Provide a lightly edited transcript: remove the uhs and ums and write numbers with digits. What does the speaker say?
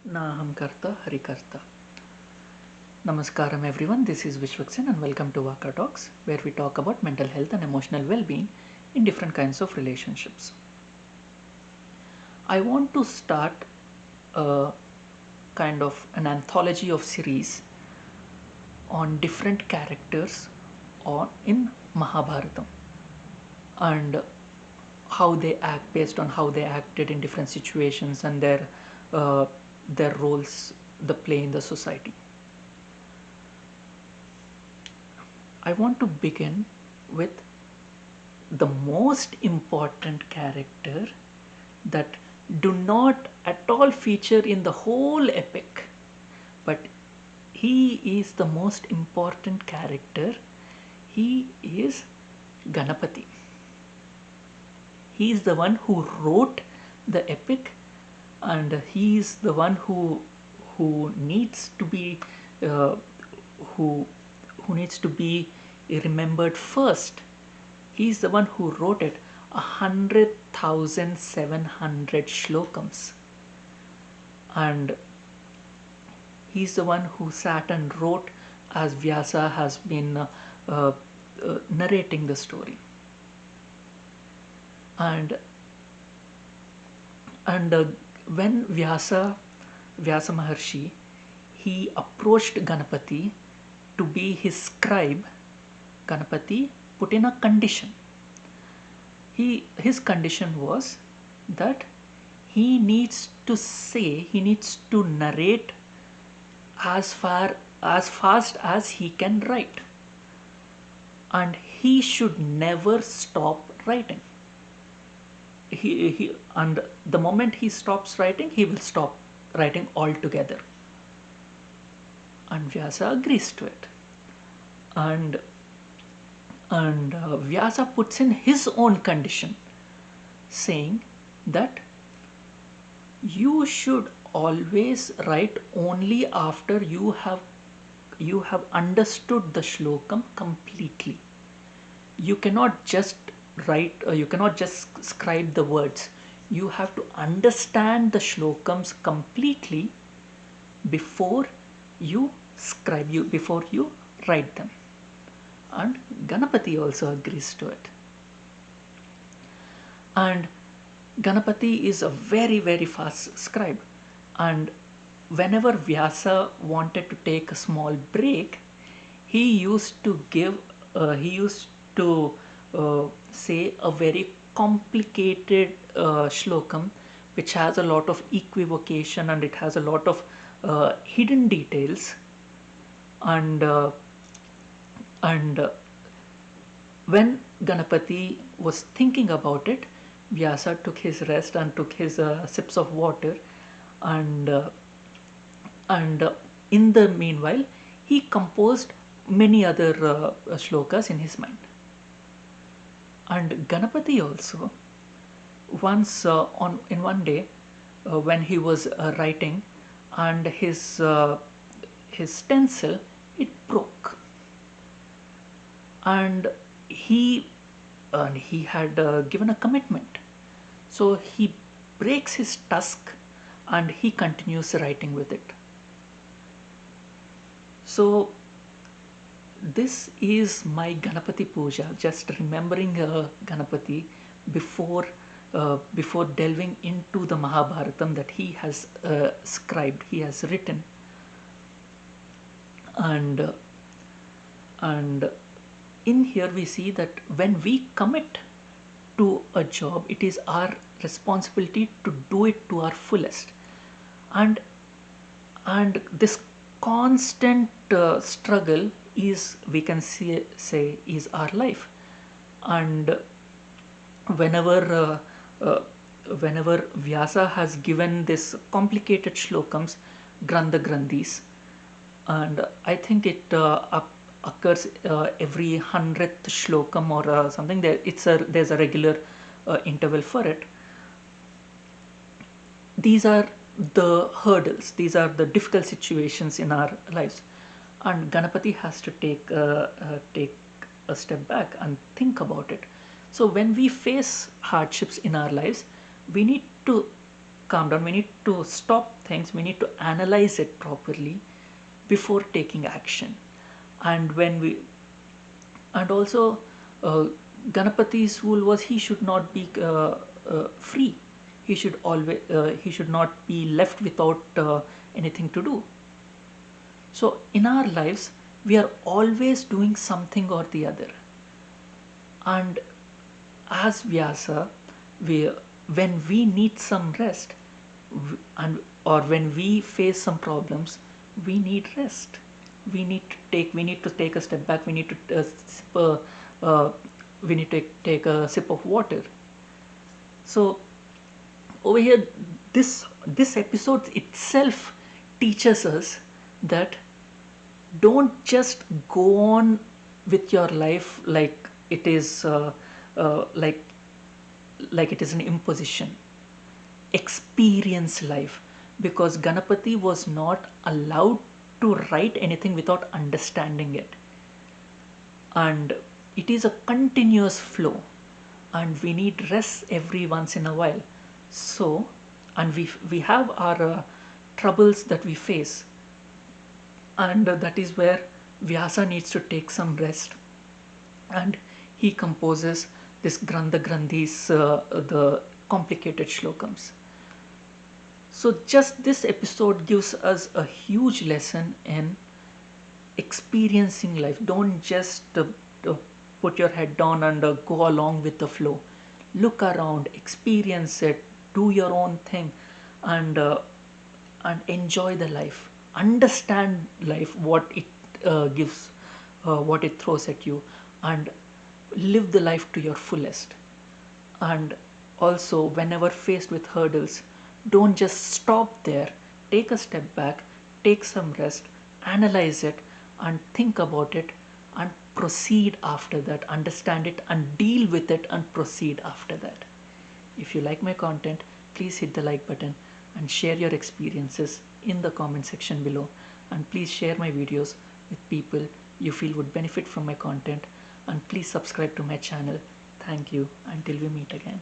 Naham Karta Harikarta. Namaskaram everyone, this is Vishwaksen and welcome to Vaka Talks, where we talk about mental health and emotional well-being in different kinds of relationships. I want to start a kind of an anthology of series on different characters in Mahabharatam and how they act based on how they acted in different situations and their roles they play in the society. I want to begin with the most important character that do not at all feature in the whole epic, but he is the most important character. He is Ganapati. He is the one who wrote the epic, and he is the one who needs to be who who needs to be remembered first. He is the one who wrote it, 100,700 shlokams, and he's the one who sat and wrote as Vyasa has been narrating the story. And when Vyasa Maharshi, he approached Ganapati to be his scribe, Ganapati put in a condition. His condition was that he needs to narrate as fast as he can write, and he should never stop writing. And the moment he stops writing, he will stop writing altogether. And Vyasa agrees to it. And Vyasa puts in his own condition, saying that you should always write only after you have understood the shlokam completely. You cannot just write, you cannot just scribe the words. You have to understand the shlokams completely before you write them. And Ganapati also agrees to it. And Ganapati is a very, very fast scribe, and whenever Vyasa wanted to take a small break, he used to say a very complicated shlokam which has a lot of equivocation and it has a lot of hidden details. And when Ganapati was thinking about it, Vyasa took his rest and took his sips of water, and in the meanwhile he composed many other shlokas in his mind. And Ganapati also once in one day when he was writing, and his stencil, it broke, and he had given a commitment, so he breaks his tusk and he continues writing with it. So this is my Ganapati Puja, just remembering Ganapati before delving into the Mahabharatam that he has scribed, he has written. And in here we see that when we commit to a job, it is our responsibility to do it to our fullest. And this constant struggle is, we can say is our life. And whenever Vyasa has given this complicated shlokams, Grandha Grandhis, and I think it occurs every 100th shlokam or something. There's a regular interval for it. These are the hurdles, these are the difficult situations in our lives, and Ganapati has to take a step back and think about it. So when we face hardships in our lives, we need to calm down. We need to stop things. We need to analyze it properly before taking action. And when we and also uh, Ganapati's rule was he should not be free. He should not be left without anything to do. So in our lives, we are always doing something or the other. And as Vyasa, we when we need some rest, and or when we face some problems, we need rest. We need to take a step back. We need to uh, we need to take a sip of water. So over here, this episode itself teaches us that don't just go on with your life like it is uh, like like it is an imposition. Experience life, because Ganapati was not allowed to write anything without understanding it, and it is a continuous flow, and we need rest every once in a while. So, and we have our troubles that we face, and that is where Vyasa needs to take some rest, and he composes this Grandha Grandhis, the complicated shlokams. So just this episode gives us a huge lesson in experiencing life. Don't just put your head down and go along with the flow. Look around, experience it, do your own thing, and enjoy the life. Understand life, what it gives, what it throws at you, and live the life to your fullest. And also, whenever faced with hurdles, don't just stop there. Take a step back, take some rest, analyze it, and think about it, and proceed after that. Understand it and deal with it and proceed after that. If you like my content, please hit the like button and share your experiences in the comment section below. And please share my videos with people you feel would benefit from my content. And please subscribe to my channel. Thank you. Until we meet again.